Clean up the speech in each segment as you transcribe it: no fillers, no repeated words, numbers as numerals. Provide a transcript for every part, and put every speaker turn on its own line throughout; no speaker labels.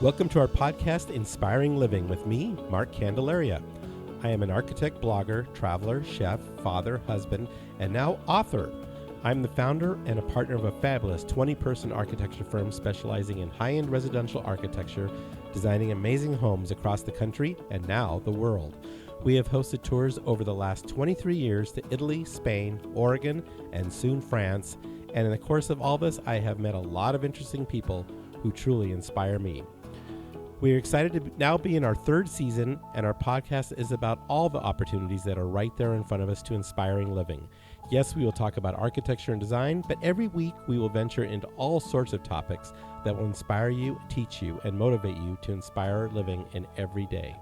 Welcome to our podcast, Inspiring Living, with me, Mark Candelaria. I am an architect, blogger, traveler, chef, father, husband, and now author. I'm the founder and a partner of a fabulous 20-person architecture firm specializing in high-end residential architecture, designing amazing homes across the country and now the world. We have hosted tours over the last 23 years to Italy, Spain, Oregon, and soon France. And in the course of all this, I have met a lot of interesting people who truly inspire me. We are excited to now be in our third season, and our podcast is about all the opportunities that are right there in front of us to inspiring living. Yes, we will talk about architecture and design, but every week we will venture into all sorts of topics that will inspire you, teach you, and motivate you to inspire living in every day.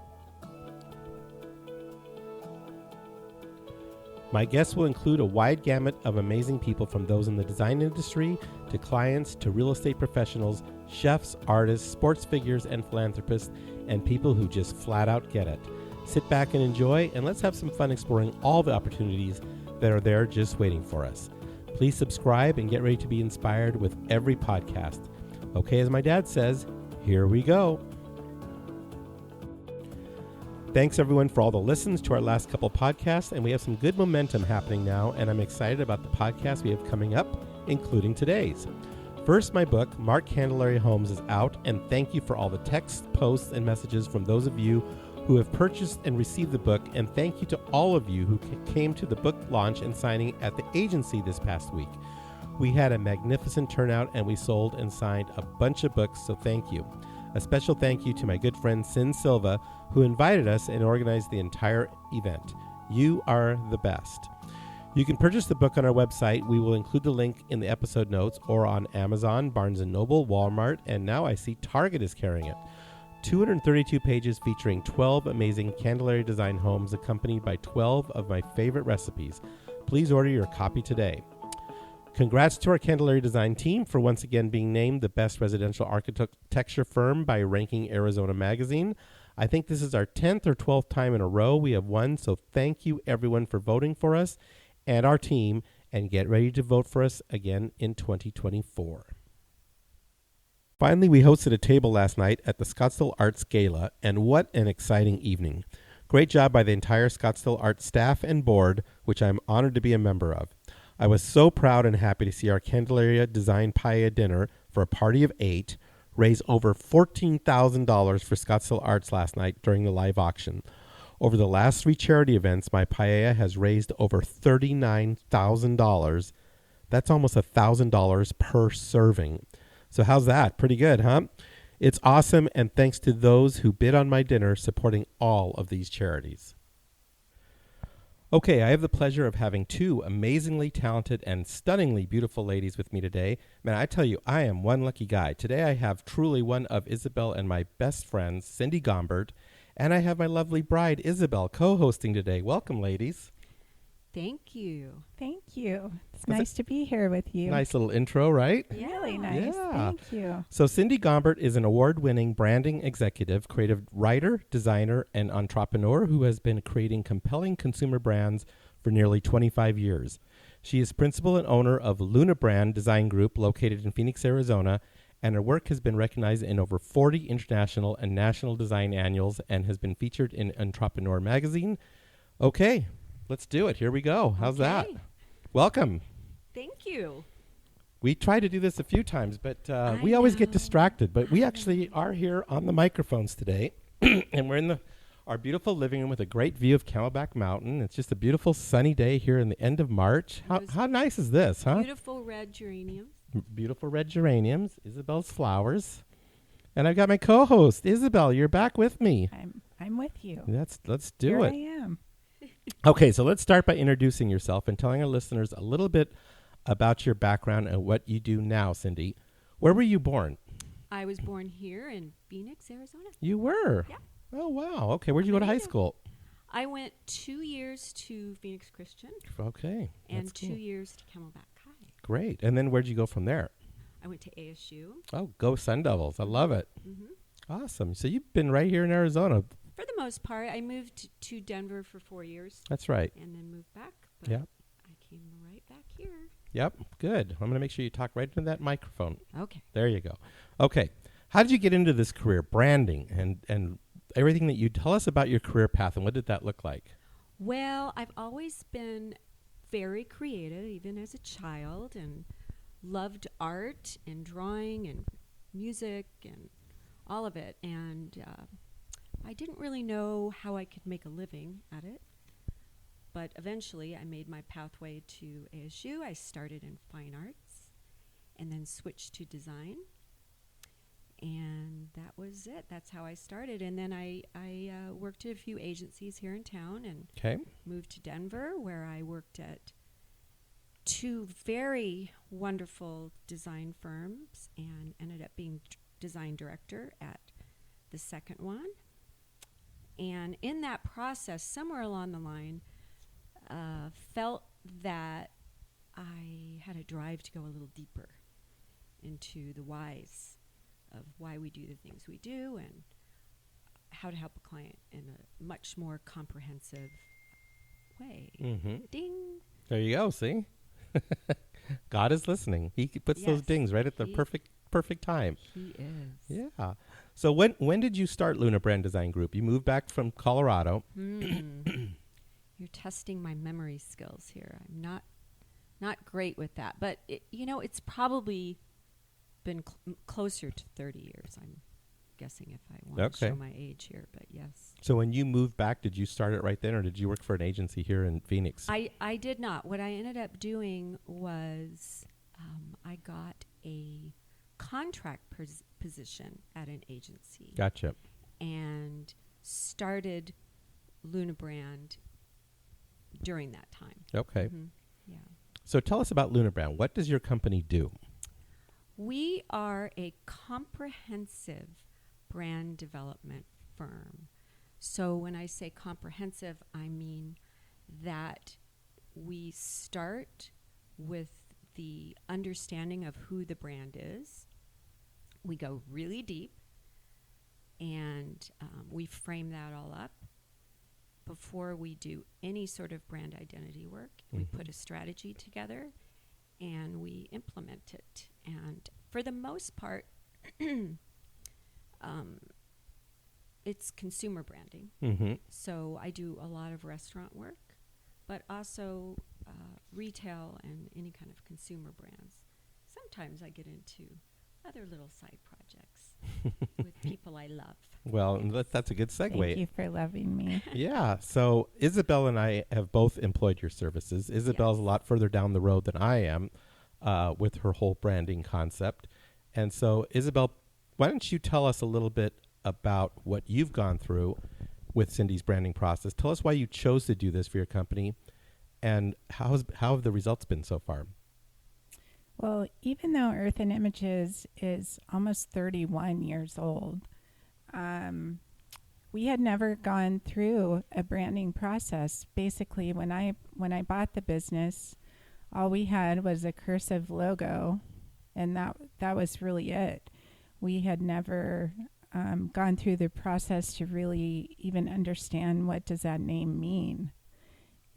My guests will include a wide gamut of amazing people, from those in the design industry to clients to real estate professionals, chefs, artists, sports figures, and philanthropists, and people who just flat out get it. Sit back and enjoy, and let's have some fun exploring all the opportunities that are there just waiting for us. Please subscribe and get ready to be inspired with every podcast. Okay, as my dad says, here we go. Thanks everyone for all the listens to our last couple podcasts, and we have some good momentum happening now, and I'm excited about the podcasts we have coming up, including today's. First, my book, Mark Candelaria Homes, is out, and thank you for all the texts, posts, and messages from those of you who have purchased and received the book, and thank you to all of you who came to the book launch and signing at the agency this past week. We had a magnificent turnout, and we sold and signed a bunch of books, so thank you. A special thank you to my good friend Sin Silva, who invited us and organized the entire event. You are the best. You can purchase the book on our website. We will include the link in the episode notes, or on Amazon, Barnes & Noble, Walmart, and now I see Target is carrying it. 232 pages featuring 12 amazing Candelaria design homes accompanied by 12 of my favorite recipes. Please order your copy today. Congrats to our Candelaria design team for once again being named the best residential architecture firm by Ranking Arizona Magazine. I think this is our 10th or 12th time in a row we have won, so thank you everyone for voting for us and our team, and get ready to vote for us again in 2024. Finally, we hosted a table last night at the Scottsdale Arts Gala, and what an exciting evening. Great job by the entire Scottsdale Arts staff and board, which I'm honored to be a member of. I was so proud and happy to see our Candelaria Design Paella dinner for a party of 8 raise over $14,000 for Scottsdale Arts last night during the live auction. Over the last 3 charity events, my paella has raised over $39,000. That's almost $1,000 per serving. So how's that? Pretty good, huh? It's awesome, and thanks to those who bid on my dinner supporting all of these charities. Okay, I have the pleasure of having 2 amazingly talented and stunningly beautiful ladies with me today. Man, I tell you, I am one lucky guy. Today I have truly one of Isabel and my best friends, Cindy Gombert, and I have my lovely bride, Isabel, co-hosting today. Welcome, ladies.
Thank you.
Thank you. It's nice to be here with you.
Nice little intro, right?
Really nice.
Yeah.
Thank you.
So Cindy Gombert is an award-winning branding executive, creative writer, designer, and entrepreneur who has been creating compelling consumer brands for nearly 25 years. She is principal and owner of Luna Brand Design Group, located in Phoenix, Arizona, and her work has been recognized in over 40 international and national design annuals and has been featured in Entrepreneur magazine. Okay, let's do it. Here we go. How's that? Welcome.
Thank you.
We try to do this a few times, but we always get distracted. But we actually are here on the microphones today, and we're in our beautiful living room with a great view of Camelback Mountain. It's just a beautiful sunny day here in the end of March. How nice is this, huh?
Beautiful red geraniums.
Beautiful red geraniums, Isabel's flowers. And I've got my co-host, Isabel. You're back with me.
I'm with you.
Let's do it.
Here I am.
Okay, so let's start by introducing yourself and telling our listeners a little bit about your background and what you do now, Cindy. Where were you born?
I was born here in Phoenix, Arizona.
You were?
Yeah.
Oh, wow. Okay, where'd you go to high school?
I went 2 years to Phoenix Christian.
Okay.
And 2
cool.
years to Camelback High.
Great. And then where'd you go from there?
I went to ASU.
Oh, go Sun Devils. I love it.
Mm-hmm.
Awesome. So you've been right here in Arizona.
For the most part, I moved to Denver for 4 years.
That's right.
And then moved back. But
Yep.
I came right back here.
Yep. Good. I'm going to make sure you talk right into that microphone.
Okay.
There you go. Okay. How did you get into this career, branding, and everything that you tell us about your career path, and what did that look like?
Well, I've always been very creative, even as a child, and loved art and drawing and music and all of it. And I didn't really know how I could make a living at it. But eventually I made my pathway to ASU. I started in fine arts and then switched to design. And that was it. That's how I started. And then I worked at a few agencies here in town and moved to Denver, where I worked at two very wonderful design firms and ended up being design director at the second one. And in that process, somewhere along the line, felt that I had a drive to go a little deeper into the whys of why we do the things we do and how to help a client in a much more comprehensive way.
Mm-hmm.
Ding.
There you go. See? God is listening. He puts those dings right at the perfect time.
He is.
Yeah. So when did you start Luna Brand Design Group? You moved back from Colorado.
You're testing my memory skills here. I'm not great with that, but it's probably been closer to 30 years. I'm guessing, if I want to show my age here, but yes.
So when you moved back, did you start it right then, or did you work for an agency here in Phoenix?
I did not. What I ended up doing was I got a contract position at an agency.
Gotcha.
And started Luna Brand during that time.
Okay.
Mm-hmm. Yeah.
So tell us about Luna Brand. What does your company do?
We are a comprehensive brand development firm. So when I say comprehensive, I mean that we start with the understanding of who the brand is. We go really deep, and we frame that all up. Before we do any sort of brand identity work, we put a strategy together and we implement it. And for the most part, it's consumer branding.
Mm-hmm.
So I do a lot of restaurant work, but also retail and any kind of consumer brands. Sometimes I get into other little side projects with people I love.
Well, that's a good segue.
Thank you for loving me.
Yeah. So Isabel and I have both employed your services. Isabel's a lot further down the road than I am with her whole branding concept. And so, Isabel, why don't you tell us a little bit about what you've gone through with Cindy's branding process? Tell us why you chose to do this for your company, and how have the results been so far?
Well, even though Earth and Images is almost 31 years old, we had never gone through a branding process. Basically, when I bought the business, all we had was a cursive logo, and that was really it. We had never gone through the process to really even understand what does that name mean.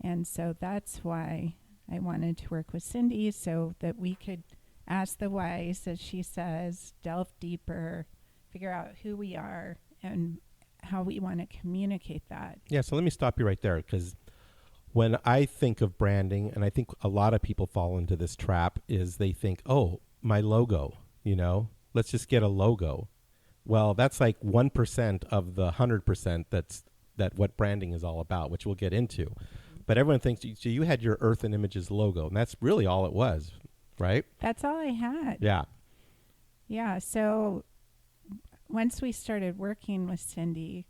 And so that's why I wanted to work with Cindy, so that we could ask the whys, as she says, delve deeper, figure out who we are and how we want to communicate that.
Yeah, so let me stop you right there, because when I think of branding, and I think a lot of people fall into this trap, is they think, oh, my logo, let's just get a logo. Well, that's like 1% of the 100% that what branding is all about, which we'll get into. But everyone thinks, so you had your Earth and Images logo, and that's really all it was, right?
That's all I had.
Yeah.
Yeah, so once we started working with Cindy,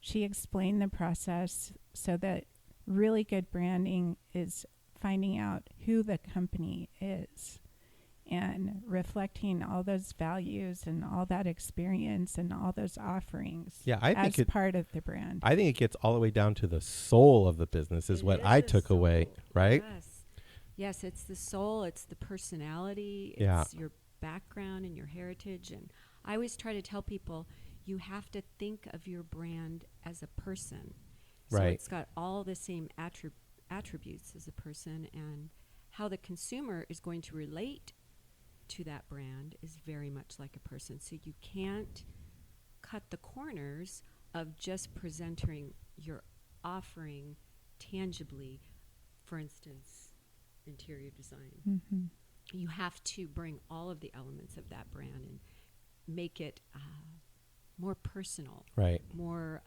she explained the process so that really good branding is finding out who the company is and reflecting all those values and all that experience and all those offerings as part of the brand.
I think it gets all the way down to the soul of the business is what I took away, right?
Yes, it's the soul, it's the personality, it's your background and your heritage. And I always try to tell people, you have to think of your brand as a person. So it's got all the same attributes as a person, and how the consumer is going to relate to that brand is very much like a person. So you can't cut the corners of just presenting your offering tangibly. For instance, interior design.
Mm-hmm.
You have to bring all of the elements of that brand and make it more personal,
right?
More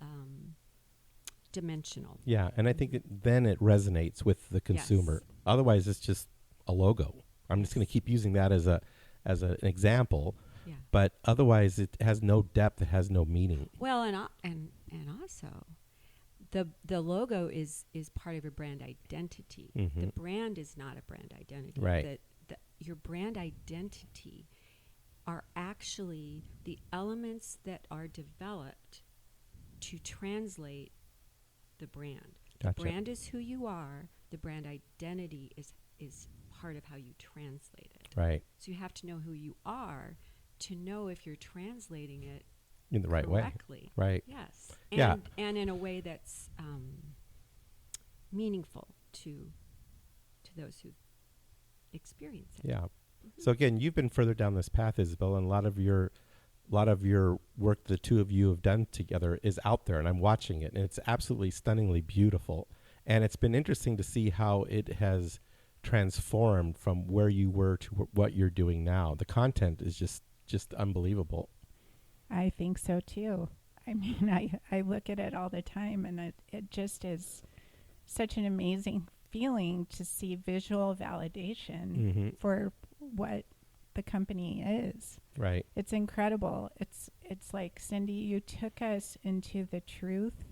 dimensional.
Yeah, and I think then it resonates with the consumer.
Yes.
Otherwise, it's just a logo. I'm just going to keep using that as an example.
Yeah.
But otherwise, it has no depth. It has no meaning.
Well, and also, the logo is part of your brand identity.
Mm-hmm.
The brand is not a brand identity.
Right.
Your brand identity are actually the elements that are developed to translate the brand.
Gotcha.
The brand is who you are. The brand identity is part of how you translate it.
Right.
So you have to know who you are to know if you're translating it
In the right
correctly.
way. Right.
Yes.
Yeah.
And in a way that's meaningful to those who experience it.
Yeah.
Mm-hmm.
So again, you've been further down this path, Isabel, and a lot of your work the two of you have done together is out there, and I'm watching it, and it's absolutely stunningly beautiful. And it's been interesting to see how it has transformed from where you were to what you're doing now. The content is just unbelievable.
I think so too. I mean, I look at it all the time, and it just is such an amazing feeling to see visual validation
Mm-hmm.
for what the company is.
Right.
It's incredible. It's like, Cindy, you took us into the truth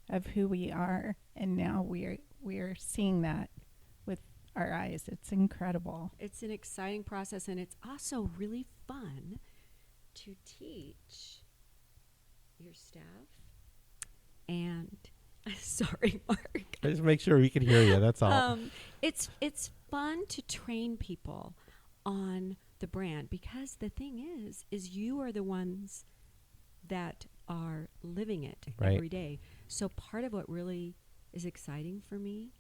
of who we are, and now we're seeing that with our eyes. It's incredible.
It's an exciting process, and it's also really fun to teach your staff. And sorry, Mark.
Just make sure we can hear you. That's all.
It's fun to train people on the brand, because the thing is you are the ones that are living it
Right.
every day. So part of what really is exciting for me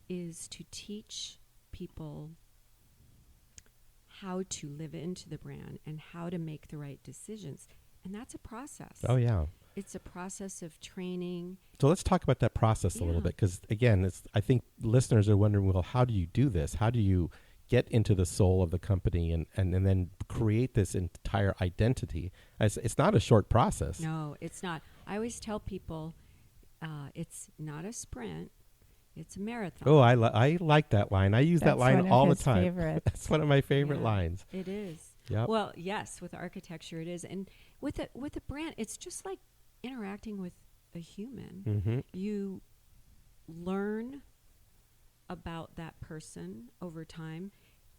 is to teach people how to live into the brand and how to make the right decisions. And that's a process.
Oh, yeah.
It's a process of training.
So let's talk about that process a little bit, because, again, I think listeners are wondering, well, how do you do this? How do you get into the soul of the company and then create this entire identity? It's not a short process.
No, it's not. I always tell people it's not a sprint. It's a marathon.
Oh, I like that line. I use that line all the time.
Favorites.
That's one of my favorite lines.
It is.
Yep.
Well, yes, with architecture it is. And with a brand, it's just like interacting with a human.
Mm-hmm.
You learn about that person over time.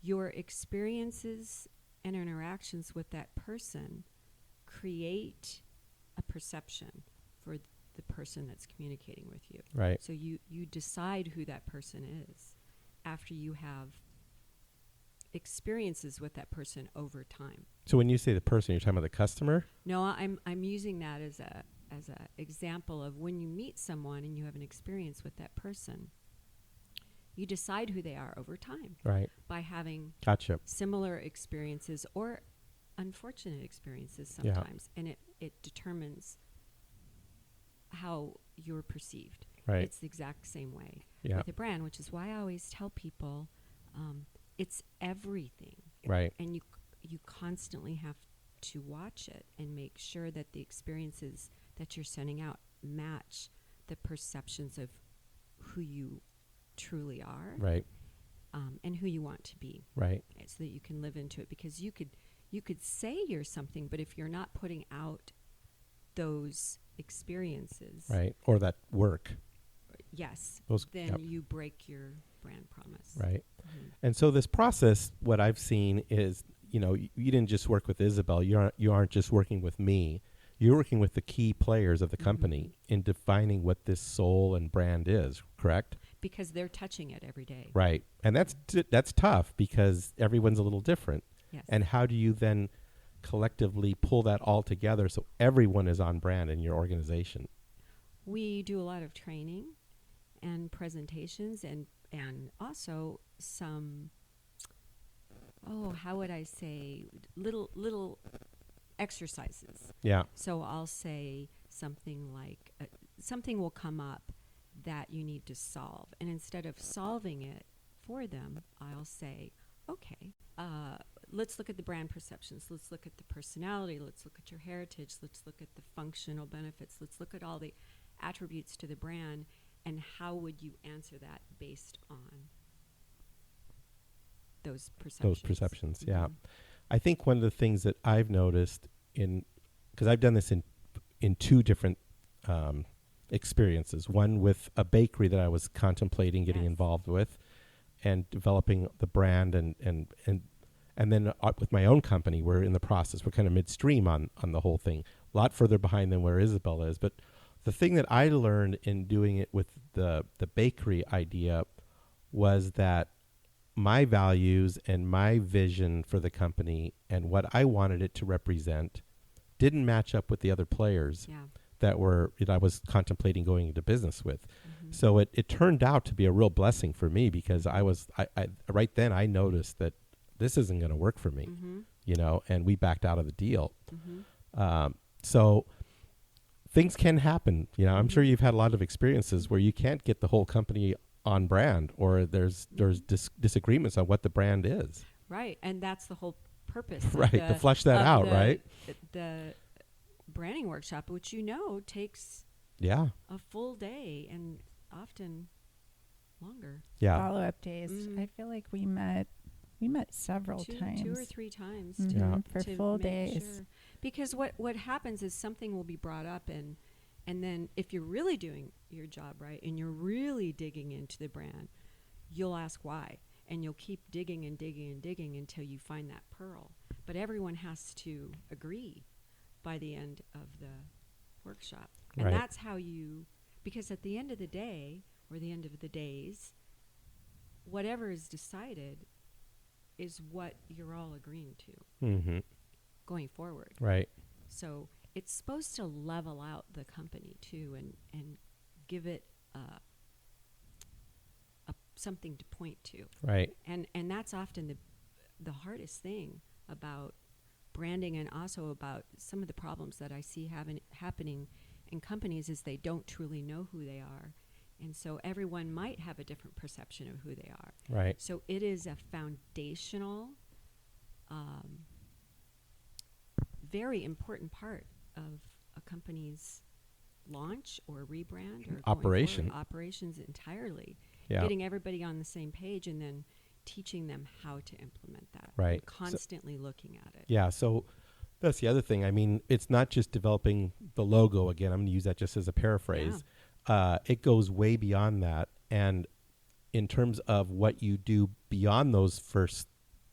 Your experiences and interactions with that person create a perception for the person that's communicating with you.
Right.
So you decide who that person is after you have experiences with that person over time.
So when you say the person, you're talking about the customer?
No, I'm using that as a example of when you meet someone and you have an experience with that person. You decide who they are over time.
Right.
By having
Gotcha.
similar experiences or unfortunate experiences sometimes. Yeah. And it determines how you're perceived.
Right.
It's the exact same way
with
a brand, which is why I always tell people it's everything.
Right.
And you constantly have to watch it and make sure that the experiences that you're sending out match the perceptions of who you truly are.
Right.
And who you want to be.
Right.
So that you can live into it, because you could say you're something, but if you're not putting out those experiences.
Right. Or that work.
Yes.
Then
yep. You break your brand promise.
Right.
Mm-hmm.
And so this process, what I've seen is, you didn't just work with Isabel. You aren't just working with me. You're working with the key players of the company in defining what this soul and brand is, correct?
Because they're touching it every day.
Right. And that's tough because everyone's a little different.
Yes.
And how do you then collectively pull that all together so everyone is on brand in your organization?
We do a lot of training and presentations and also some how would I say, little exercises.
Yeah.
So I'll say something like, something will come up that you need to solve. And instead of solving it for them, I'll say, okay, let's look at the brand perceptions. Let's look at the personality. Let's look at your heritage. Let's look at the functional benefits. Let's look at all the attributes to the brand. And how would you answer that based on those perceptions?
Mm-hmm. Yeah. I think one of the things that I've noticed because I've done this in two different experiences. One with a bakery that I was contemplating getting involved with and developing the brand, and then with my own company, we're in the process. We're kind of midstream on the whole thing, a lot further behind than where Isabel is. But the thing that I learned in doing it with the bakery idea was that my values and my vision for the company and what I wanted it to represent didn't match up with the other players that I was contemplating going into business with. Mm-hmm. So it turned out to be a real blessing for me, because I right then I noticed that this isn't going to work for me, and we backed out of the deal. Mm-hmm. So things can happen. I'm sure you've had a lot of experiences where you can't get the whole company on brand, or there's disagreements on what the brand is.
Right, and that's the whole purpose.
Right, to flesh that out, right?
The branding workshop, which takes a full day and often longer.
Yeah. Follow-up days. Mm-hmm. I feel like we met several times.
2 or 3 times
for full days. Sure.
Because what happens is something will be brought up, and then if you're really doing your job right and you're really digging into the brand, you'll ask why. And you'll keep digging and digging and digging until you find that pearl. But everyone has to agree by the end of the workshop. And that's how because at the end of the day, or the end of the days, whatever is decided is what you're all agreeing to going forward.
Right.
So it's supposed to level out the company too, and give it something to point to.
Right.
And that's often the hardest thing about branding, and also about some of the problems that I see happening in companies is they don't truly know who they are. And so everyone might have a different perception of who they are.
Right.
So it is a foundational, very important part of a company's launch or rebrand or operations entirely. Yeah. Getting everybody on the same page and then teaching them how to implement that.
Right.
Constantly looking at it.
Yeah. So that's the other thing. I mean, it's not just developing the logo. Again, I'm going to use that just as a paraphrase. Yeah. It goes way beyond that. And in terms of what you do beyond those first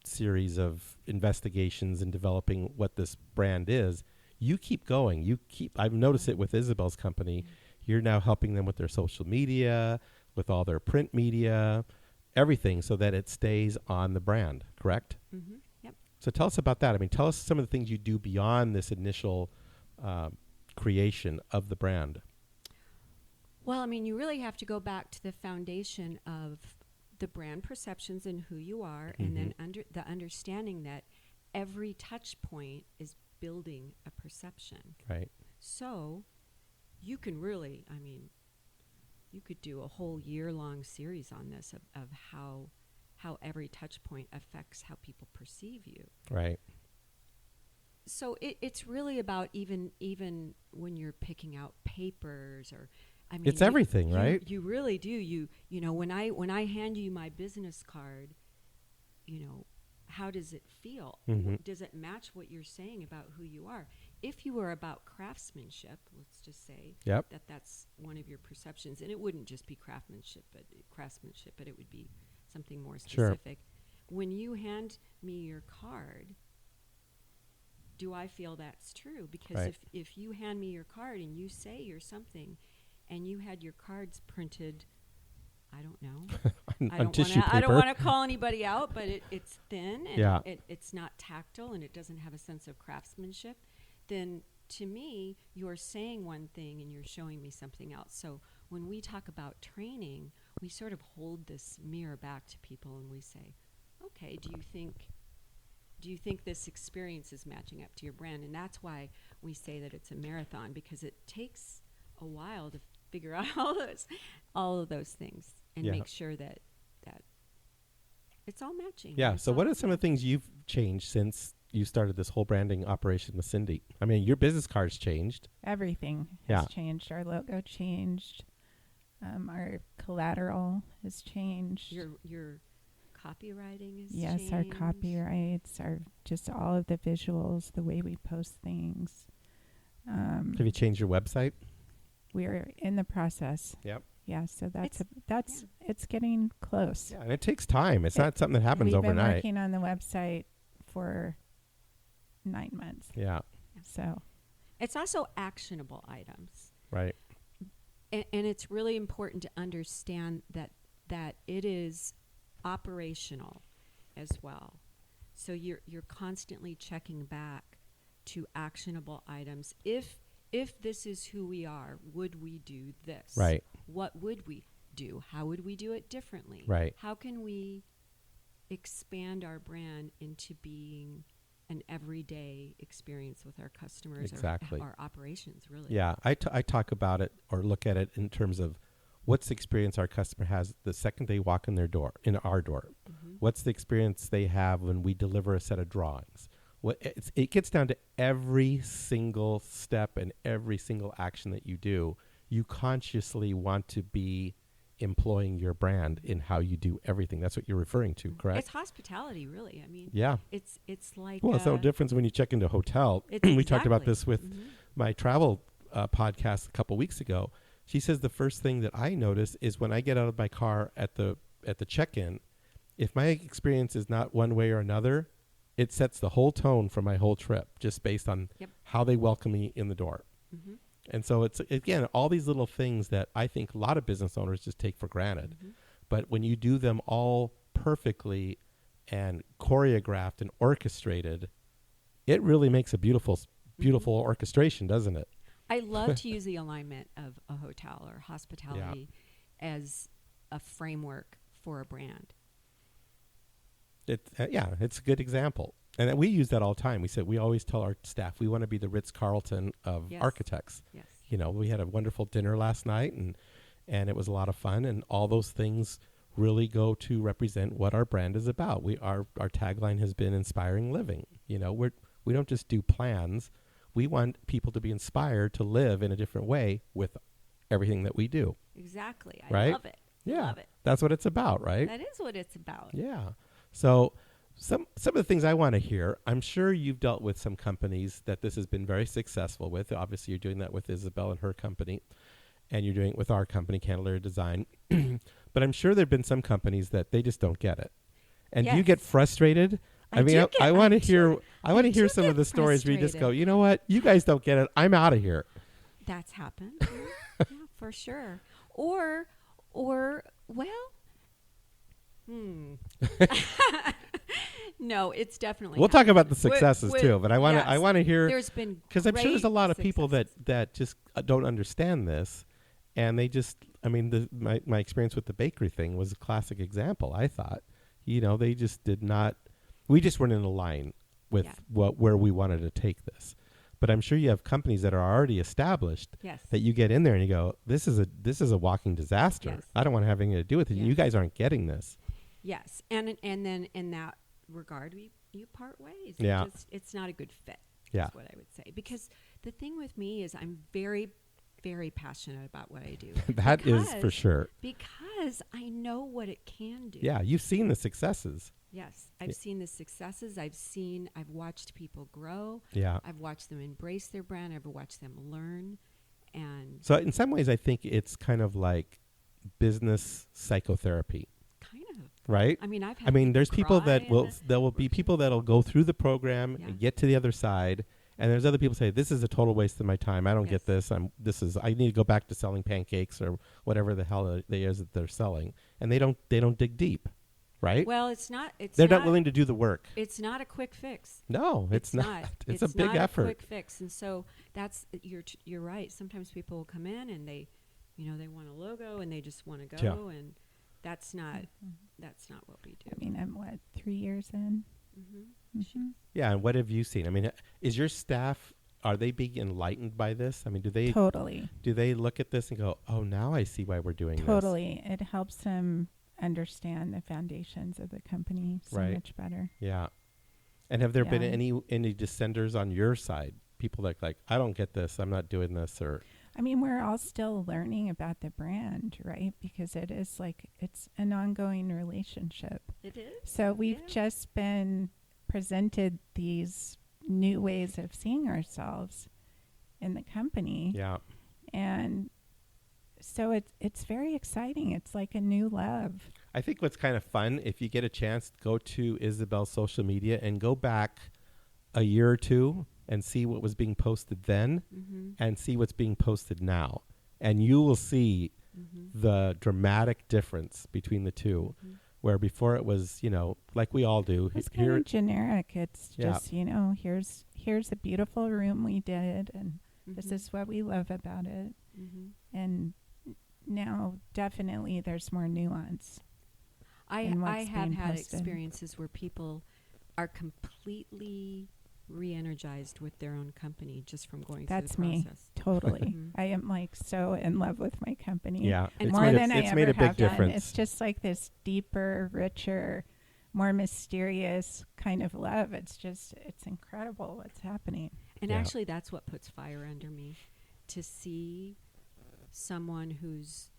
series of investigations and developing what this brand is, you keep going. I've noticed it with Isabel's company. You're now helping them with their social media, with all their print media, everything, so that it stays on the brand, correct?
Mm-hmm. Yep.
So tell us about that. I mean, tell us some of the things you do beyond this initial creation of the brand.
Well, I mean, you really have to go back to the foundation of the brand perceptions and who you are, and then the understanding that every touch point is building a perception.
Right.
So you can really, I mean, you could do a whole year-long series on this of how every touch point affects how people perceive you.
Right.
So it's really about even when you're picking out papers, or I mean,
it's everything, right?
You really do. You know, when I hand you my business card, how does it feel? Mm-hmm. Does it match what you're saying about who you are? If you were about craftsmanship, let's just say that's one of your perceptions, and it wouldn't just be craftsmanship, but it would be something more specific. Sure. When you hand me your card, do I feel that's true? Because if you hand me your card and you say you're something, and you had your cards printed, I don't know. I don't want to call anybody out, but it's thin and it's not tactile and it doesn't have a sense of craftsmanship. Then to me, you're saying one thing and you're showing me something else. So when we talk about training, we sort of hold this mirror back to people and we say, okay, do you think do you think this experience is matching up to your brand? And that's why we say that it's a marathon, because it takes a while to figure out all of those things and make sure that it's all matching.
Yeah. So what are some of the things you've changed since you started this whole branding operation with Cindy? I mean, your business card's changed.
Everything has changed. Our logo changed. Our collateral has changed.
Your copywriting is
changed. Our copyrights, just all of the visuals, the way we post things.
Have you changed your website?
We're in the process.
Yep.
Yeah, so it's getting close.
Yeah, and it takes time. It's not something that happens overnight.
We've been working on the website for 9 months.
Yeah.
So
it's also actionable items.
Right.
And it's really important to understand that it is operational as well. So you're constantly checking back to actionable items. If this is who we are, would we do this?
Right.
What would we do? How would we do it differently?
Right.
How can we expand our brand into being an everyday experience with our customers?
Exactly.
Our operations, really.
Yeah. I talk about it or look at it in terms of what's the experience our customer has the second they walk in our door. Mm-hmm. What's the experience they have when we deliver a set of drawings? It gets down to every single step and every single action that you do. You consciously want to be employing your brand in how you do everything. That's what you're referring to, correct?
It's hospitality, really. I mean, it's like
it's no difference when you check into a hotel. We talked about this with my travel podcast a couple weeks ago. She says the first thing that I notice is when I get out of my car at the check-in, if my experience is not one way or another, it sets the whole tone for my whole trip just based on how they welcome me in the door. Mm-hmm. And so it's, again, all these little things that I think a lot of business owners just take for granted. Mm-hmm. But when you do them all perfectly and choreographed and orchestrated, it really makes a beautiful orchestration, doesn't it?
I love to use the alignment of a hotel or hospitality as a framework for a brand.
It's a good example. And we use that all the time. We always tell our staff, we want to be the Ritz-Carlton of architects. Yes. You know, we had a wonderful dinner last night and it was a lot of fun, and all those things really go to represent what our brand is about. Our tagline has been inspiring living. You know, we don't just do plans. We want people to be inspired to live in a different way with everything that we do.
Exactly.
I
love it.
Yeah.
Love it.
That's what it's about, right?
That is what it's about.
Yeah. So some of the things I want to hear, I'm sure you've dealt with some companies that this has been very successful with. Obviously, you're doing that with Isabel and her company, and you're doing it with our company, Candelaria Design. But I'm sure there have been some companies that they just don't get it. And do you get frustrated? I want to hear some of the stories where you just go, you know what? You guys don't get it. I'm out of here.
That's happened. Yeah, for sure. Or well, no, it's definitely.
We'll talk about the successes too, but I want to hear.
There's been,
because I'm sure there's a lot of people that just don't understand this, and they just. I mean, my experience with the bakery thing was a classic example. I thought, they just did not. We just weren't in a line with where we wanted to take this. But I'm sure you have companies that are already established that you get in there and you go, this is a walking disaster. Yes. I don't want to have anything to do with it. Yes. You guys aren't getting this.
Yes. And then in that regard, you part ways.
Yeah.
It's not a good fit.
Yeah.
That's what I would say. Because the thing with me is I'm very, very passionate about what I do.
That is for sure.
Because I know what it can do.
Yeah. You've seen the successes.
Yes, I've seen the successes. I've watched people grow.
Yeah.
I've watched them embrace their brand. I've watched them learn. And
so in some ways, I think it's kind of like business psychotherapy.
Kind of.
Right?
I mean,
there's people there will be people that'll go through the program and get to the other side. And there's other people say, this is a total waste of my time. I don't get this. I need to go back to selling pancakes or whatever the hell it is that they're selling. And they don't dig deep. Right?
Well, they're
not willing to do the work.
It's not a quick fix.
No, it's not. It's a big effort.
A quick fix. And so you're right. Sometimes people will come in and they want a logo and they just want to go and that's not what we do.
I mean, I'm 3 years in.
Mm-hmm.
Mm-hmm.
Yeah, and what have you seen? I mean, is your staff, are they being enlightened by this? I mean, do they look at this and go, "Oh, now I see why we're doing this"?
Totally. It helps them understand the foundations of the company so much better.
Yeah. And have there been any dissenters on your side? People like, I don't get this, I'm not doing this, or...
I mean, we're all still learning about the brand, right? Because it is it's an ongoing relationship.
It is.
So we've just been presented these new ways of seeing ourselves in the company.
Yeah.
And so it's very exciting. It's like a new love.
I think what's kind of fun, if you get a chance, go to Isabel's social media and go back a year or two and see what was being posted then and see what's being posted now. And you will see the dramatic difference between the two, where before it was, like we all do.
It's kind of generic. It's just, here's a beautiful room we did, and this is what we love about it. And now definitely there's more nuance.
I have had experiences where people are completely re-energized with their own company just from going through the process.
That's me, totally. I am so in love with my company.
Yeah,
and more than I ever have done. It's just like this deeper, richer, more mysterious kind of love. It's incredible what's happening.
And actually, that's what puts fire under me, to see someone who's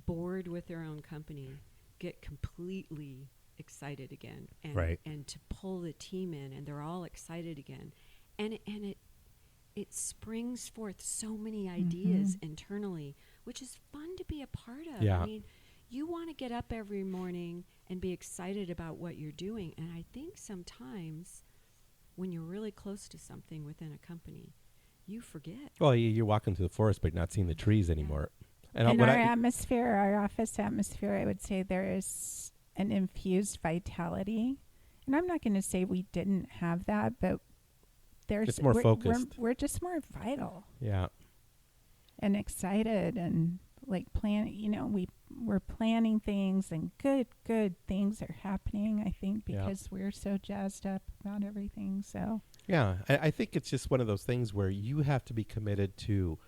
bored with their own company get completely excited again, and to pull the team in, and they're all excited again, and it springs forth so many ideas internally, which is fun to be a part of. I mean, you want to get up every morning and be excited about what you're doing, and I think sometimes when you're really close to something within a company, you forget.
Well, you're walking through the forest but not seeing the trees anymore.
And our office atmosphere, I would say there is an infused vitality. And I'm not going to say we didn't have that, but
it's more focused.
We're just more vital.
Yeah.
And excited and we're planning things, and good things are happening, I think, because we're so jazzed up about everything. So
yeah, I think it's just one of those things where you have to be committed to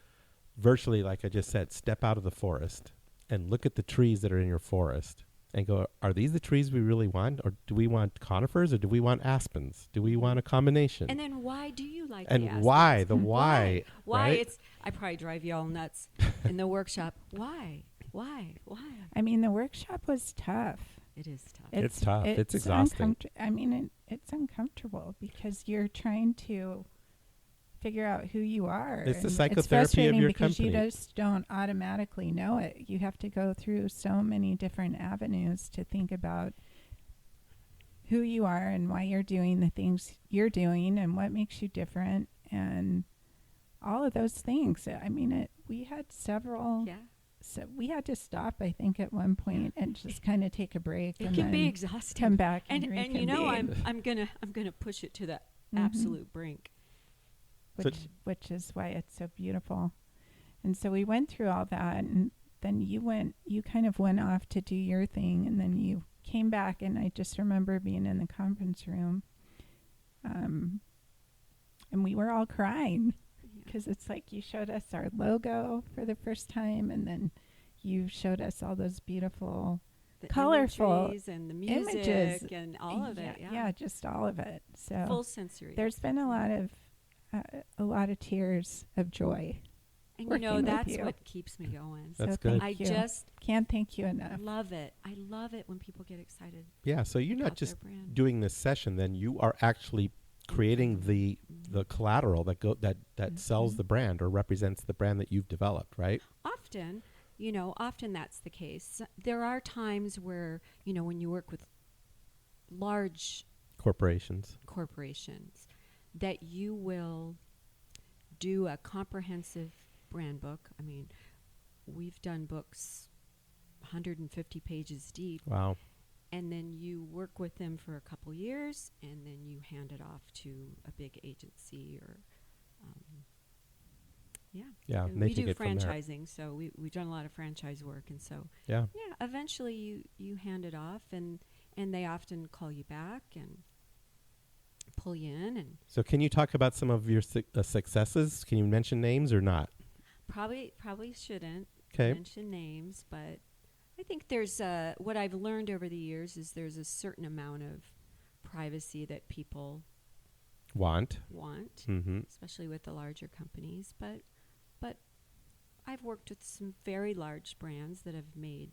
virtually, like I just said, step out of the forest and look at the trees that are in your forest and go, are these the trees we really want? Or do we want conifers, or do we want aspens? Do we want a combination?
And then why do you like
the aspens? And why? The why.
Why? Right? I probably drive you all nuts in the workshop. Why? I
mean, the workshop was tough.
It is tough.
It's tough. It's exhausting.
It's uncomfortable because you're trying to figure out who you are.
It's the psychotherapy of your
because
company.
You just don't automatically know it. You have to go through so many different avenues to think about who you are and why you're doing the things you're doing and what makes you different and all of those things. I mean, we had several. Yeah. So we had to stop, I think, at one point and just kind of take a break.
It can be exhausting.
Come back
and I'm gonna push it to the absolute brink.
Which is why it's so beautiful. And so we went through all that, and then you kind of went off to do your thing, and then you came back, and I just remember being in the conference room, and we were all crying because it's like you showed us our logo for the first time, and then you showed us all those beautiful, colorful
images and the music
images
and all of it.
Yeah, just all of it. So
full sensory.
There's been a lot of tears of joy.
And that's what keeps me going.
That's good.
I just can't thank you enough.
Love it. I love it when people get excited.
Yeah, so you're not just doing this session, then you are actually creating the collateral that sells the brand or represents the brand that you've developed, right?
Often that's the case. There are times where, when you work with large corporations, that you will do a comprehensive brand book. I mean, we've done books 150 pages deep.
Wow.
And then you work with them for a couple years, and then you hand it off to a big agency or, we do franchising, so we've done a lot of franchise work, and so eventually you hand it off, and they often call you back, and pull you in. And
so can you talk about some of your successes? Can you mention names or not?
probably shouldn't
Okay.
mention names, but I think there's what I've learned over the years is there's a certain amount of privacy that people
Want. Mm-hmm.
especially with the larger companies. But I've worked with some very large brands that have made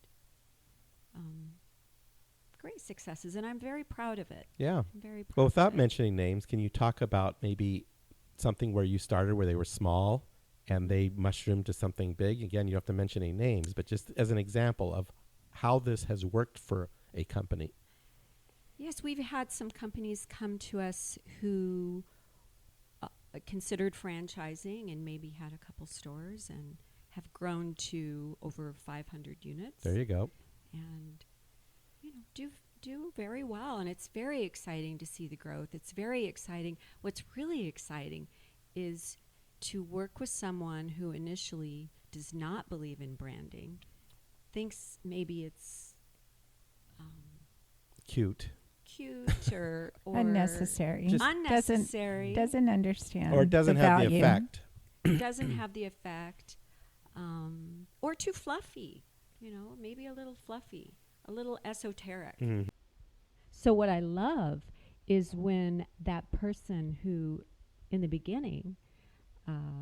great successes, and I'm very proud of it.
Yeah.
I'm very proud
Well,
of
without
it.
mentioning names, can you talk about maybe something where you started where they were small and they mushroomed to something big? Again, you don't have to mention any names, but just as an example of how this has worked for a company.
Yes, we've had some companies come to us who considered franchising and maybe had a couple stores and have grown to over 500 units.
There you go.
And do very well, and it's very exciting to see the growth. It's very exciting. What's really exciting is to work with someone who initially does not believe in branding, thinks maybe it's
Cute
or
unnecessary.
Just
unnecessary,
Doesn't understand,
or doesn't
the
have the
value.
effect.
doesn't have the effect, or too fluffy. Maybe a little fluffy, a little esoteric.
Mm-hmm.
So what I love is when that person who, in the beginning,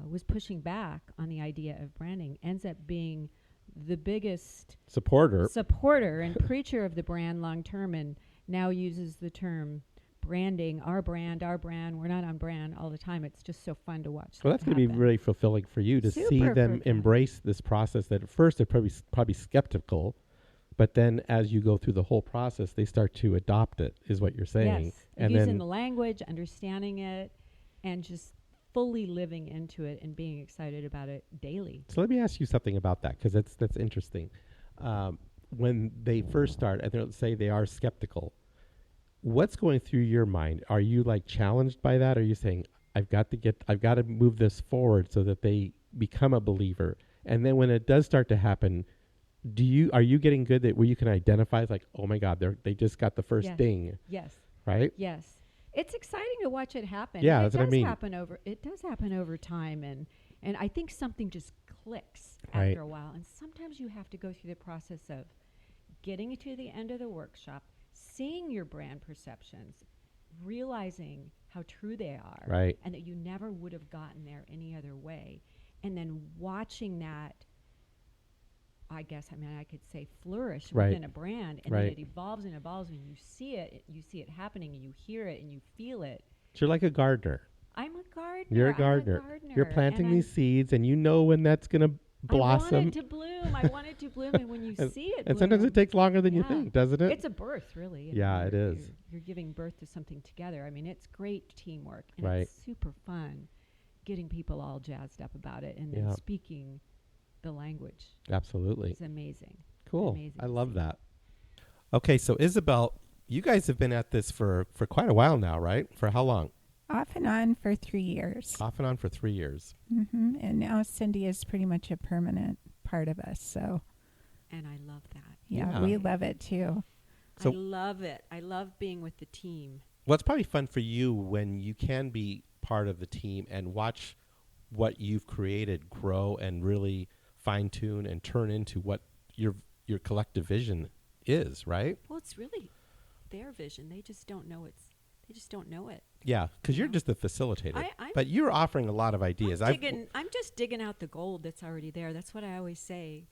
was pushing back on the idea of branding ends up being the biggest supporter and preacher of the brand long term, and now uses the term branding, our brand. We're not on brand all the time. It's just so fun to watch.
Well, that's going to be really fulfilling for you to see them embrace this process that at first they're probably skeptical, but then as you go through the whole process, they start to adopt it, is what you're saying.
Yes,
and
using
then
the language, understanding it, and just fully living into it and being excited about it daily.
So let me ask you something about that, because that's interesting. When they first start, and they'll say they are skeptical, what's going through your mind? Are you like challenged by that? Are you saying, I've got to move this forward so that they become a believer? And then when it does start to happen, are you getting good at where you can identify, like, oh my God, they just got the first ding?
Yes.
Right?
Yes. It's exciting to watch it happen.
Yeah,
and
that's what I mean.
It does happen over time, and I think something just clicks
Right.
after a while. And sometimes you have to go through the process of getting to the end of the workshop, seeing your brand perceptions, realizing how true they are,
Right.
and that you never would have gotten there any other way, and then watching that, I could say flourish
Right.
within a brand, and
Right.
then it evolves and you see it happening, and you hear it and you feel it.
So you're like a gardener.
I'm a gardener.
You're a gardener. You're planting these seeds, and you know when that's going to blossom.
I want it to bloom, and when you see it
and sometimes it takes longer than you
Yeah.
think, doesn't it?
It's a birth, really.
Yeah, it is.
You're giving birth to something together. I mean, it's great teamwork, and
Right.
it's super fun getting people all jazzed up about it and then
Yeah.
speaking the language.
Absolutely.
It's amazing.
Cool.
Amazing
I
to
love
see.
that. Okay, so Isabel, you guys have been at this for quite a while now, right? For how long?
Off and on for 3 years.
Off and on for 3 years.
And now Cindy is pretty much a permanent part of us. So,
And I love that.
Yeah.
we love it too.
So-
I love it. I love being with the team.
Well, it's probably fun for you when you can be part of the team and watch what you've created grow and really fine-tune and turn into what your collective vision is, right?
Well, it's really their vision. They just don't know it.
Yeah, because you're
Yeah.
just the facilitator.
I'm
but you're offering a lot of ideas.
I'm just digging out the gold that's already there. That's what I always say.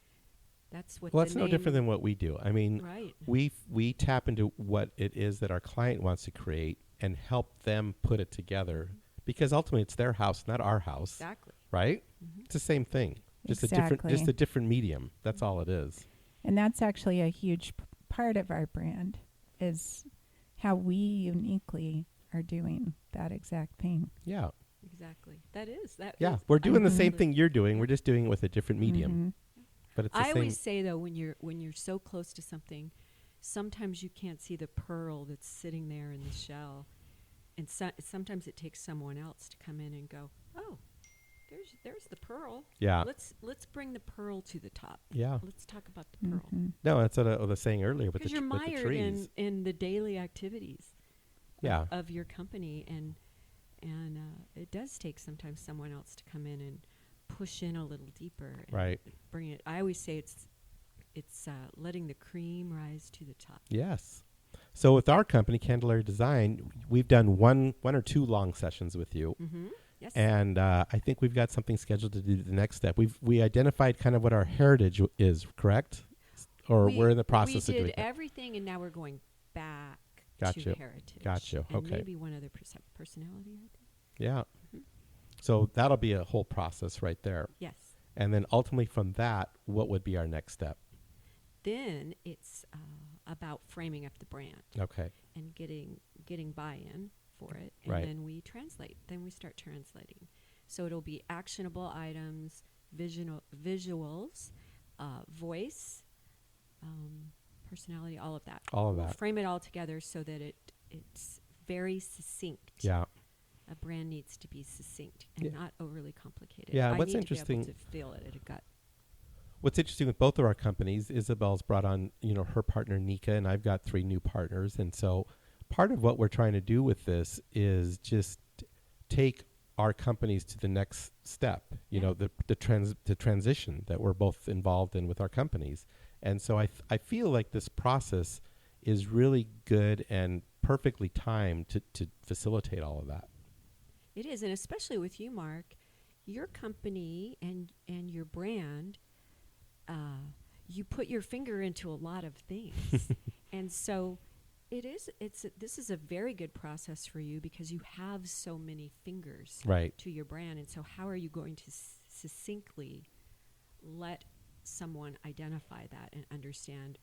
That's what.
Well,
the
it's no different than what we do. I mean,
right.
we tap into what it is that our client wants to create and help them put it together, because ultimately it's their house, not our house,
Exactly.
right?
Mhm.
It's the same thing, just
Exactly.
a different medium. That's all it is.
And that's actually a huge part of our brand, is how we uniquely are doing that exact thing.
Yeah,
Exactly. That is that.
yeah.
is
We're doing the same
absolutely-
thing you're doing. We're just doing it with a different medium, but it's the
I
same.
always say though, when you're so close to something, sometimes you can't see the pearl that's sitting there in the shell, and sometimes it takes someone else to come in and go, oh, there's the pearl.
Yeah,
Let's bring the pearl to the top.
yeah.
Let's talk about the pearl.
No, that's what I was saying earlier with
Because
the
you're
with the
mired
trees.
in the daily activities. of your company, and it does take sometimes someone else to come in and push in a little deeper, and bring it. I always say it's letting the cream rise to the top.
Yes. So with our company, Candelaria Design, we've done one or two long sessions with you.
Mm-hmm. Yes.
And I think we've got something scheduled to do the next step. We identified kind of what our heritage is, correct? Or we're in the process of doing
We did everything, and now we're going back to heritage.
Gotcha.
And
okay.
maybe one other personality, I think.
Yeah.
Mm-hmm.
So that'll be a whole process right there.
Yes.
And then ultimately from that, what would be our next step?
Then it's about framing up the brand.
Okay.
And getting buy-in for it. And then we translate. Then we start translating. So it'll be actionable items, visuals, voice, personality, all of that. We'll frame it all together so that it's very succinct.
Yeah.
A brand needs to be succinct and not overly complicated.
Yeah,
I
what's
need
interesting
to be able to feel it at a gut.
What's interesting with both of our companies, Isabel's brought on, her partner Nika, and I've got 3 new partners. And so part of what we're trying to do with this is just take our companies to the next step, the transition that we're both involved in with our companies. And so I feel like this process is really good and perfectly timed to facilitate all of that.
It is, and especially with you, Mark, your company and your brand, you put your finger into a lot of things. And so this is a very good process for you because you have so many fingers to your brand. And so how are you going to succinctly let someone identify that and understand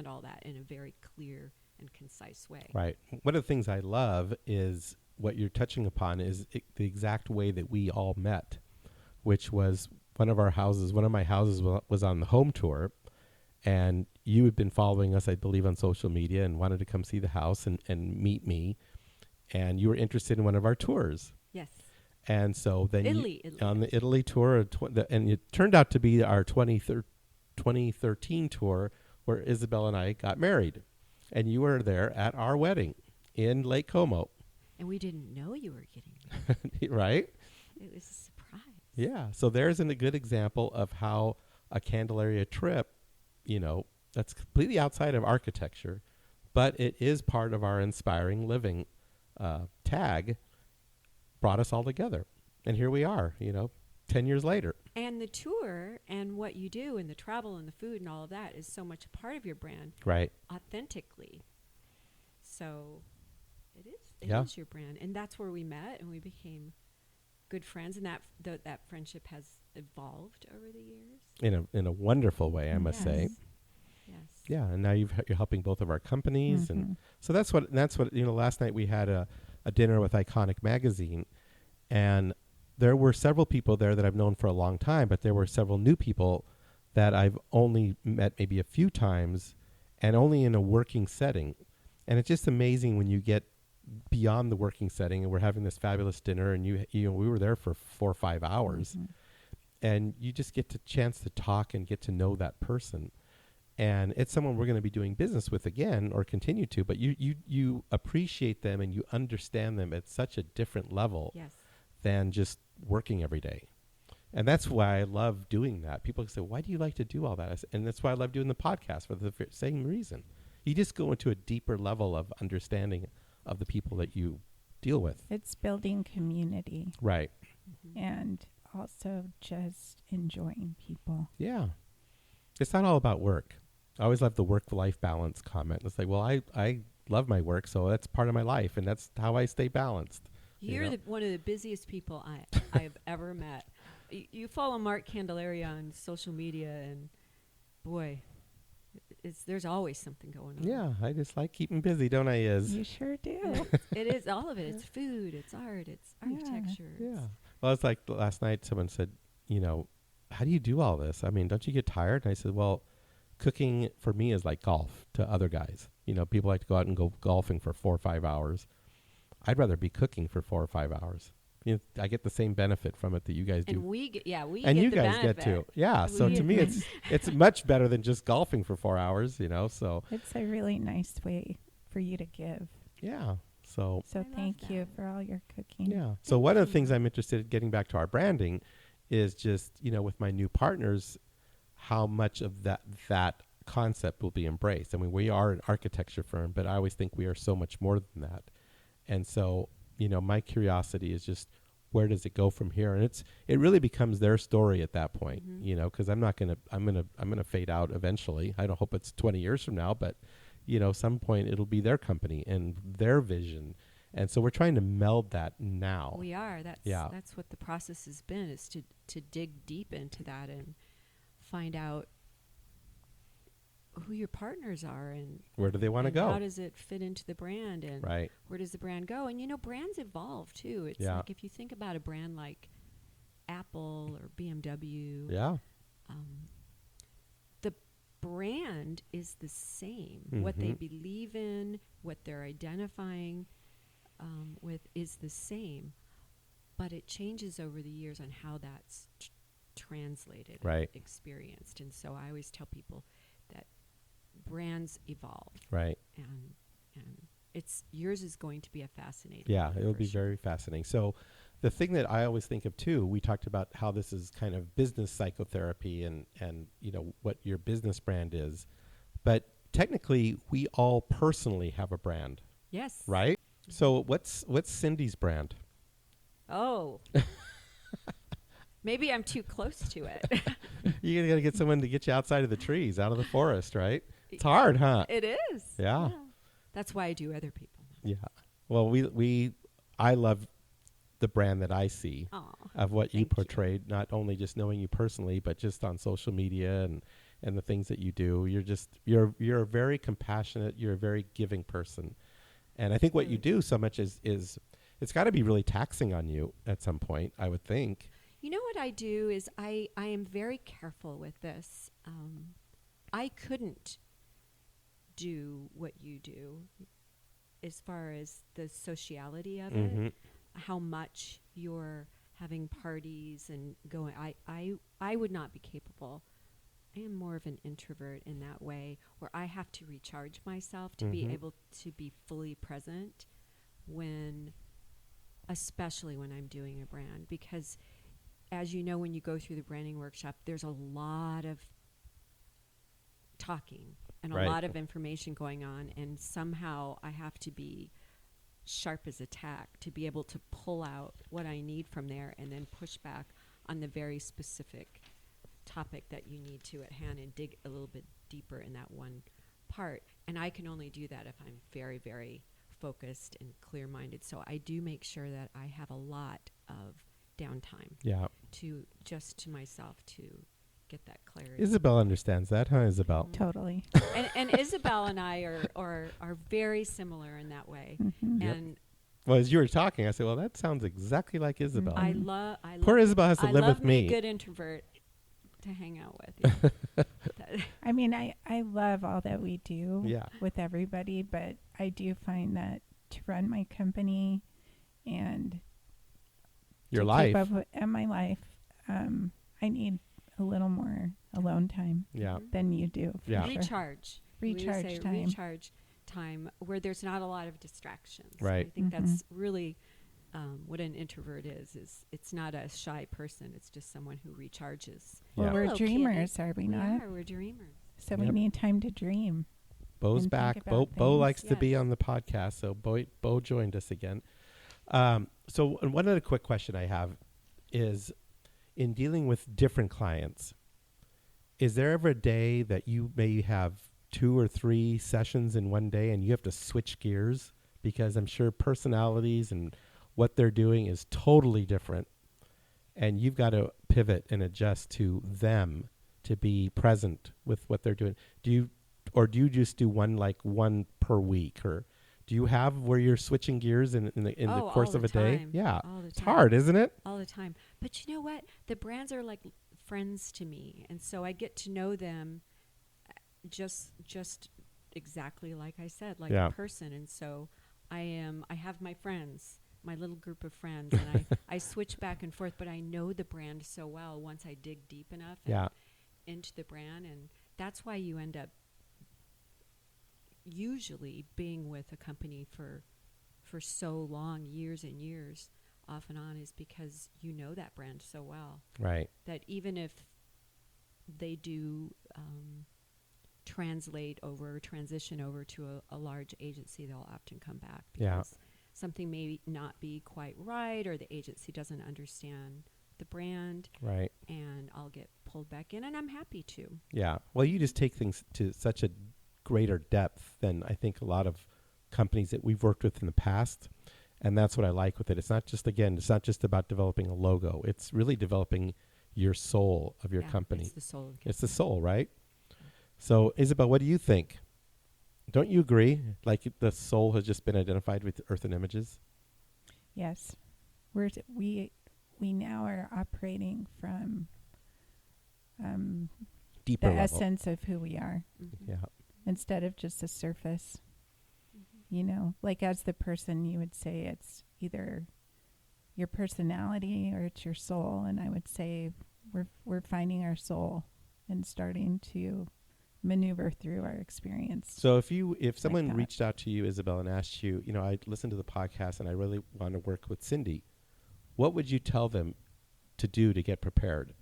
all that in a very clear and concise way? Right.
One of the things I love is what you're touching upon is the exact way that we all met, which was one of my houses was on the home tour, and you had been following us, I believe, on social media and wanted to come see the house and meet me, and you were interested in one of our tours.
Yes.
And so then
Italy.
On the Italy tour, and it turned out to be our 2013 tour where Isabel and I got married, and you were there at our wedding in Lake Como.
And we didn't know you were getting married.
Right?
It was a surprise.
Yeah. So there's a good example of how a Candelaria trip, that's completely outside of architecture, but it is part of our inspiring living tag, brought us all together. And here we are, 10 years later.
And the tour and what you do and the travel and the food and all of that is so much a part of your brand.
Right.
Authentically. So it is your brand. And that's where we met and we became good friends. And that friendship has evolved over the years.
In a wonderful way, I must say.
Yes.
Yeah, and now you're helping both of our companies.
Mm-hmm.
And so that's what last night we had a dinner with Iconic Magazine, and there were several people there that I've known for a long time, but there were several new people that I've only met maybe a few times and only in a working setting. And it's just amazing when you get beyond the working setting and we're having this fabulous dinner and we were there for 4 or 5 hours, and you just get the chance to talk and get to know that person. And it's someone we're going to be doing business with again or continue to, but you appreciate them and you understand them at such a different level than just working every day. And that's why I love doing that. People say, why do you like to do all that? And that's why I love doing the podcast for the same reason. You just go into a deeper level of understanding of the people that you deal with.
It's building community.
Right.
And also just enjoying people.
Yeah. It's not all about work. I always love the work-life balance comment. It's like, well, I love my work, so that's part of my life, and that's how I stay balanced.
You're one of the busiest people I've ever met. You follow Mark Candelaria on social media, and boy, there's always something going on.
Yeah, I just like keeping busy, don't I, Iz?
You sure do.
It is all of it. It's food, it's art, it's architecture.
Yeah. Well, it's like last night someone said, how do you do all this? I mean, don't you get tired? And I said, well, cooking for me is like golf to other guys. People like to go out and go golfing for 4 or 5 hours. I'd rather be cooking for 4 or 5 hours. I get the same benefit from it that you guys do.
And we get
and
you
the
guys
benefit. Get too. Yeah. So to me, it's much better than just golfing for 4 hours. So
it's a really nice way for you to give.
Yeah. So
thank you for all your cooking.
Yeah. So one of the things I'm interested in getting back to our branding is just, with my new partners, how much of that concept will be embraced. I mean, we are an architecture firm, but I always think we are so much more than that. And so, my curiosity is just, where does it go from here? And it really becomes their story at that point, because I'm going to fade out eventually. I don't hope it's 20 years from now, but some point it'll be their company and their vision. And so we're trying to meld that now.
We are. That's what the process has been, is to dig deep into that and find out who your partners are and
where do they want to go?
How does it fit into the brand, and where does the brand go? And brands evolve too. It's like, if you think about a brand like Apple or BMW, the brand is the same. Mm-hmm. What they believe in, what they're identifying with is the same, but it changes over the years on how that's translated, and experienced. And so I always tell people that brands evolve, and yours is going to be a fascinating.
Yeah, it'll be very fascinating. So the thing that I always think of too, we talked about how this is kind of business psychotherapy and what your business brand is, but technically we all personally have a brand.
Yes.
Right? So what's Cindy's brand?
Oh. Maybe I'm too close to it.
You got to get someone to get you outside of the trees, out of the forest, right? It's hard, huh?
It is.
Yeah.
That's why I do other people.
Yeah. Well, I love the brand that I see of what you portrayed, not only just knowing you personally, but just on social media and the things that you do. You're a very compassionate, you're a very giving person. And I think what you do so much is it's got to be really taxing on you at some point, I would think.
You know what I do is I am very careful with this. I couldn't do what you do as far as the sociality of it, how much you're having parties and going. I would not be capable. I am more of an introvert in that way, where I have to recharge myself to be able to be fully present especially when I'm doing a brand, because as you know, when you go through the branding workshop, there's a lot of talking and a lot of information going on, and somehow I have to be sharp as a tack to be able to pull out what I need from there and then push back on the very specific topic that you need to at hand and dig a little bit deeper in that one part. And I can only do that if I'm very, very focused and clear-minded. So I do make sure that I have a lot of downtime to myself to get that clarity.
Isabel understands that, huh, Isabel?
Totally.
And Isabel and I are very similar in that way. And
well, as you were talking, I said, well, that sounds exactly like Isabel.
I love
Poor Isabel has to live with me.
I love a good introvert to hang out with.
I mean, I love all that we do with everybody, but I do find that to run my company and
your life
and my life, I need a little more alone time than you do.
Yeah.
Sure.
Recharge time where there's not a lot of distractions.
Right.
I think that's really what an introvert is it's not a shy person. It's just someone who recharges.
Well, we're dreamers, are we not?
We're dreamers.
So we need time to dream.
Bo's back. Bo likes to be on the podcast, so Bo joined us again. So one other quick question I have is, in dealing with different clients, is there ever a day that you may have 2 or 3 sessions in one day and you have to switch gears? Because I'm sure personalities and what they're doing is totally different, and you've got to pivot and adjust to them to be present with what they're doing. Do you just do one per week, or do you have where you're switching gears in the course of a day? Yeah, it's hard, isn't it?
All the time. But you know what? The brands are like friends to me, and so I get to know them just exactly like I said, like a person. And so I have my friends, my little group of friends, and I switch back and forth, but I know the brand so well once I dig deep enough into the brand, and that's why you end up usually being with a company for so long, years and years, off and on, is because you know that brand so well.
Right.
That even if they do transition over to a large agency, they'll often come back because something may not be quite right, or the agency doesn't understand the brand.
Right.
And I'll get pulled back in, and I'm happy to. Yeah.
Well, you just take things to such a greater depth than I think a lot of companies that we've worked with in the past. And that's what I like with it. It's not just about developing a logo. It's really developing your soul of your company.
It's the soul of the company.
It's the soul, right? So, Isabel, what do you think? Don't you agree? Like the soul has just been identified with Earth and Images?
Yes. We now are operating from
deeper
the
level.
essence of who we are.
Mm-hmm.
Yeah.
Instead of just the surface. You know, like as the person, you would say it's either your personality or it's your soul. And I would say we're finding our soul and starting to maneuver through our experience.
So if someone reached out to you, Isabel, and asked you, I listened to the podcast and I really want to work with Cindy, what would you tell them to do to get prepared?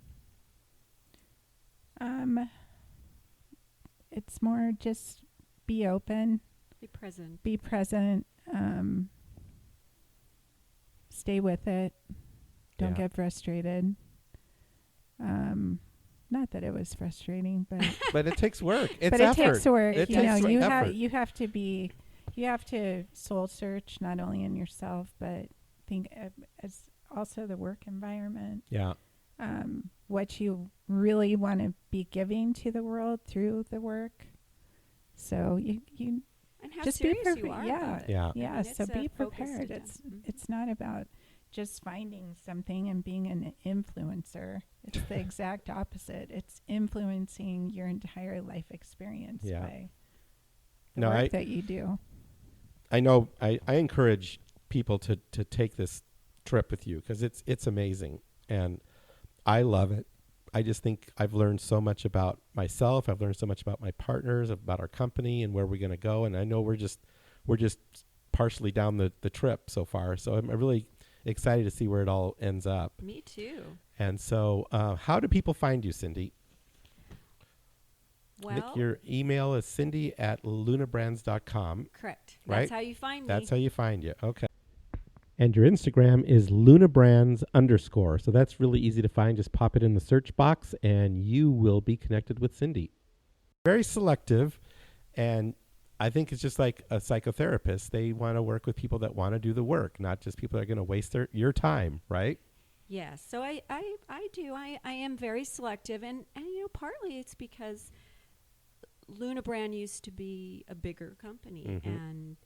It's more just be open.
Be present.
Stay with it. Don't get frustrated. Not that it was frustrating, but
but it takes work. It's
but
effort.
It takes work.
It
You
takes effort.
You have to soul search not only in yourself, but think as also the work environment.
Yeah.
What you really want to be giving to the world through the work. So you
and how
just
serious
be
you are
Yeah.
about it.
Yeah.
Yeah. So be prepared.
Mm-hmm.
It's not about just finding something and being an influencer. It's the exact opposite. It's influencing your entire life experience by the work that you do.
I know I encourage people to take this trip with you because it's amazing and I love it. I just think I've learned so much about myself. I've learned so much about my partners, about our company and where we're going to go. And I know we're just partially down the trip so far. So I'm really excited to see where it all ends up.
Me too.
And so how do people find you, Cindy?
Well,
I think your email is cindy@lunabrands.com.
Correct.
Right?
That's how you find me.
That's how you find you. Okay. And your Instagram is lunabrands_. So that's really easy to find. Just pop it in the search box and you will be connected with Cindy. Very selective. And I think it's just like a psychotherapist. They want to work with people that want to do the work, not just people that are going to waste your time, right?
Yes. So I do. I am very selective. And partly it's because Luna Brand used to be a bigger company.
Mm-hmm.
And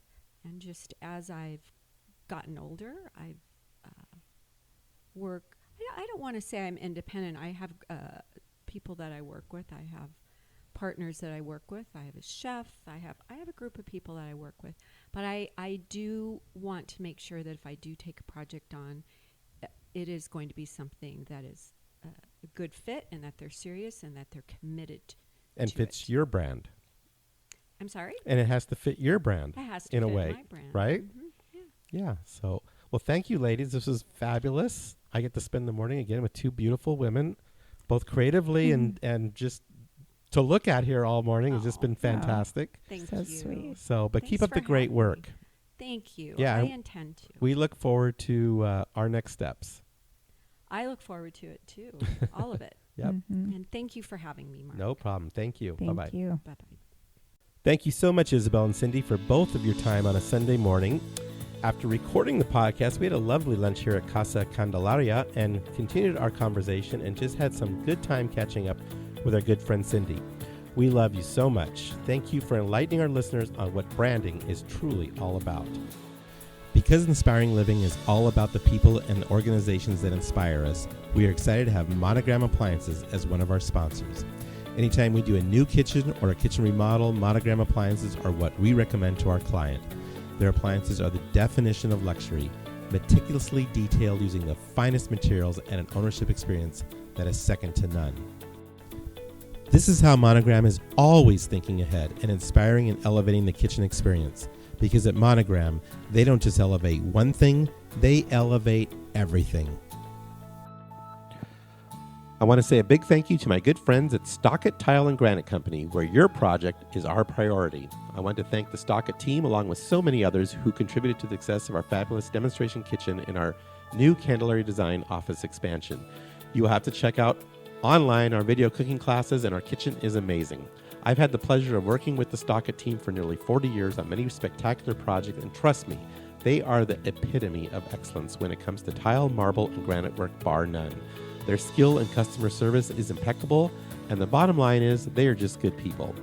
just as I've gotten older, I've work. I don't want to say I'm independent. I have people that I work with. I have partners that I work with. I have a chef. I have a group of people that I work with. But I do want to make sure that if I do take a project on, it is going to be something that is a good fit and that they're serious and that they're committed
and
to
fits
it.
your brand.
I'm sorry?
And it has to fit your brand.
It has to
in
fit
a way,
my brand.
right?
Mm-hmm.
Yeah. So, well, thank you, ladies. This was fabulous. I get to spend the morning again with two beautiful women, both creatively and just to look at here all morning has just been fantastic.
Thank
so
you.
Sweet.
So, but keep up the great work.
Thank you.
Yeah,
I intend to.
We look forward to our next steps.
I look forward to it too. All of it.
Yep.
Mm-hmm.
And thank you for having me, Mark.
No problem. Thank you.
Thank you.
Bye-bye.
Thank you so much, Isabel and Cindy, for both of your time on a Sunday morning. After recording the podcast, we had a lovely lunch here at Casa Candelaria and continued our conversation and just had some good time catching up with our good friend Cindy. We love you so much. Thank you for enlightening our listeners on what branding is truly all about. Because Inspiring Living is all about the people and the organizations that inspire us, we are excited to have Monogram Appliances as one of our sponsors. Anytime we do a new kitchen or a kitchen remodel, Monogram Appliances are what we recommend to our client. Their appliances are the definition of luxury, meticulously detailed using the finest materials and an ownership experience that is second to none. This is how Monogram is always thinking ahead and inspiring and elevating the kitchen experience. Because at Monogram, they don't just elevate one thing, they elevate everything. I want to say a big thank you to my good friends at Stockett Tile and Granite Company, where your project is our priority. I want to thank the Stockett team, along with so many others who contributed to the success of our fabulous demonstration kitchen in our new Candelaria design office expansion. You will have to check out online our video cooking classes, and our kitchen is amazing. I've had the pleasure of working with the Stockett team for nearly 40 years on many spectacular projects, and trust me, they are the epitome of excellence when it comes to tile, marble, and granite work, bar none. Their skill and customer service is impeccable, and the bottom line is they are just good people.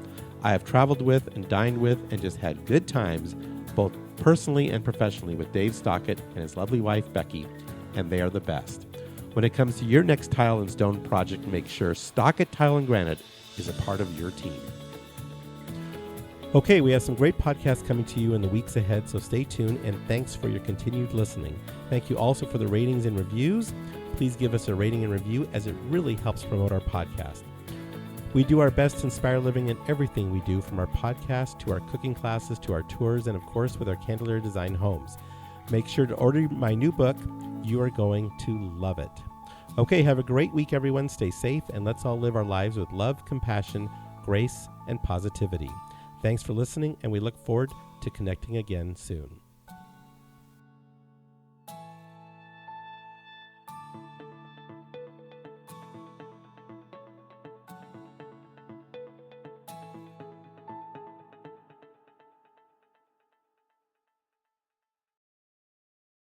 I have traveled with and dined with and just had good times, both personally and professionally, with Dave Stockett and his lovely wife, Becky, and they are the best. When it comes to your next tile and stone project, make sure Stockett Tile and Granite is a part of your team. Okay, we have some great podcasts coming to you in the weeks ahead, so stay tuned, and thanks for your continued listening. Thank you also for the ratings and reviews. Please give us a rating and review, as it really helps promote our podcast. We do our best to inspire living in everything we do, from our podcast to our cooking classes to our tours, and of course with our Candelaria Design homes. Make sure to order my new book. You are going to love it. Okay, have a great week, everyone. Stay safe, and let's all live our lives with love, compassion, grace, and positivity. Thanks for listening, and we look forward to connecting again soon.